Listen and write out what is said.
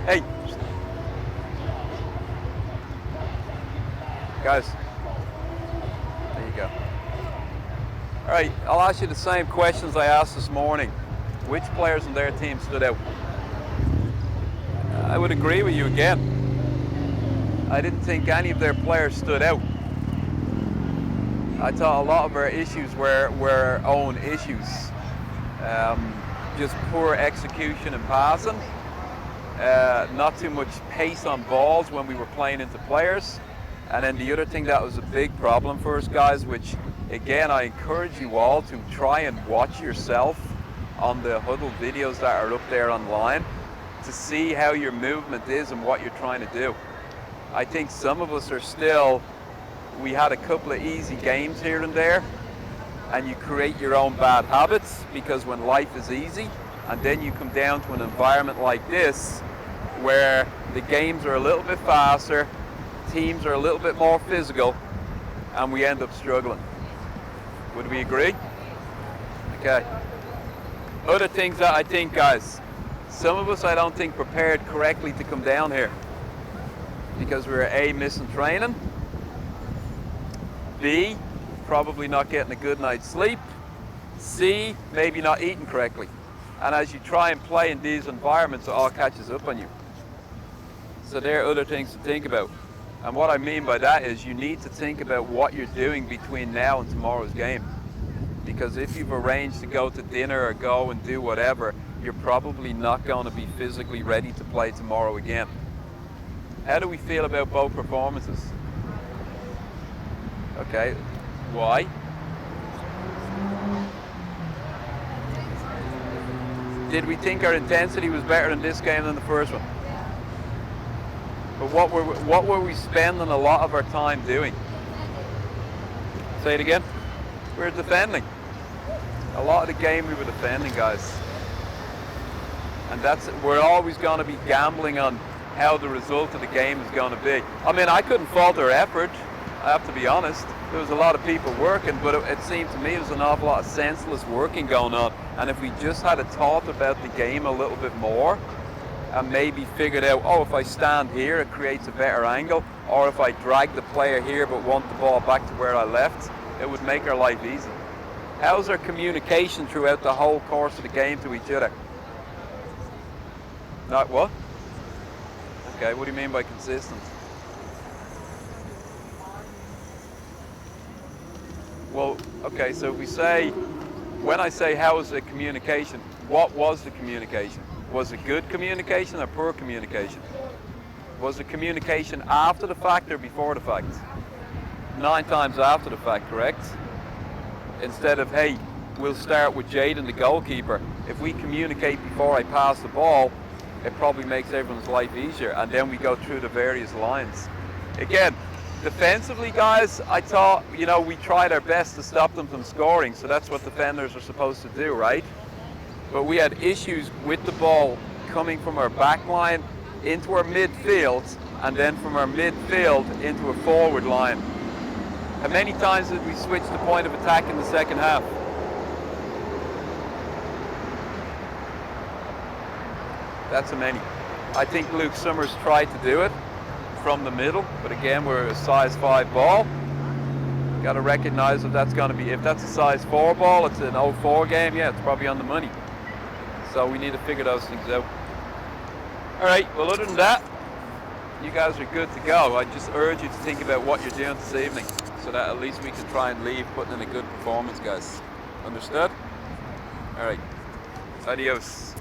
Hey, guys, there you go. All right, I'll ask you the same questions I asked this morning. Which players on their team stood out? I would agree with you again. I didn't think any of their players stood out. I thought a lot of our issues were our own issues. Just poor execution and passing. Not too much pace on balls when we were playing into players. And then the other thing that was a big problem for us guys, which again I encourage you all to try and watch yourself on the huddle videos that are up there online to see how your movement is and what you're trying to do. I think some of us are still, we had a couple of easy games here and there, and you create your own bad habits because when life is easy, and then you come down to an environment like this where the games are a little bit faster, teams are a little bit more physical, and we end up struggling. Would we agree? Okay. Other things that I think, guys, some of us I don't think prepared correctly to come down here because we were A, missing training, B, probably not getting a good night's sleep, C, maybe not eating correctly. And as you try and play in these environments, it all catches up on you. So there are other things to think about. And what I mean by that is you need to think about what you're doing between now and tomorrow's game. Because if you've arranged to go to dinner or go and do whatever, you're probably not going to be physically ready to play tomorrow again. How do we feel about both performances? Okay, why? Did we think our intensity was better in this game than the first one? But what were we spending a lot of our time doing? Say it again. We were defending. A lot of the game we were defending, guys. And we're always going to be gambling on how the result of the game is going to be. I mean, I couldn't fault our effort, I have to be honest. There was a lot of people working, but it seemed to me there was an awful lot of senseless working going on. And if we just had a thought about the game a little bit more, and maybe figured out, oh, if I stand here, it creates a better angle, or if I drag the player here but want the ball back to where I left, it would make our life easy. How's our communication throughout the whole course of the game to each other? Not what? Okay, what do you mean by consistent? Well, okay, so if we say, when I say how was the communication, what was the communication? Was it good communication or poor communication? Was it communication after the fact or before the fact? 9 times after the fact, correct? Instead of, hey, we'll start with Jaden, the goalkeeper. If we communicate before I pass the ball, it probably makes everyone's life easier, and then we go through the various lines. Again, defensively, guys, I thought, we tried our best to stop them from scoring, so that's what defenders are supposed to do, right? But we had issues with the ball coming from our back line into our midfield, and then from our midfield into a forward line. How many times did we switch the point of attack in the second half? That's a many. I think Luke Summers tried to do it from the middle, but again, we're a size 5 ball. Got to recognize if that's a size 4 ball, it's an 0-4 game, yeah, it's probably on the money. So we need to figure those things out. All right, well, other than that, you guys are good to go. I just urge you to think about what you're doing this evening so that at least we can try and leave putting in a good performance, guys. Understood? All right, adios.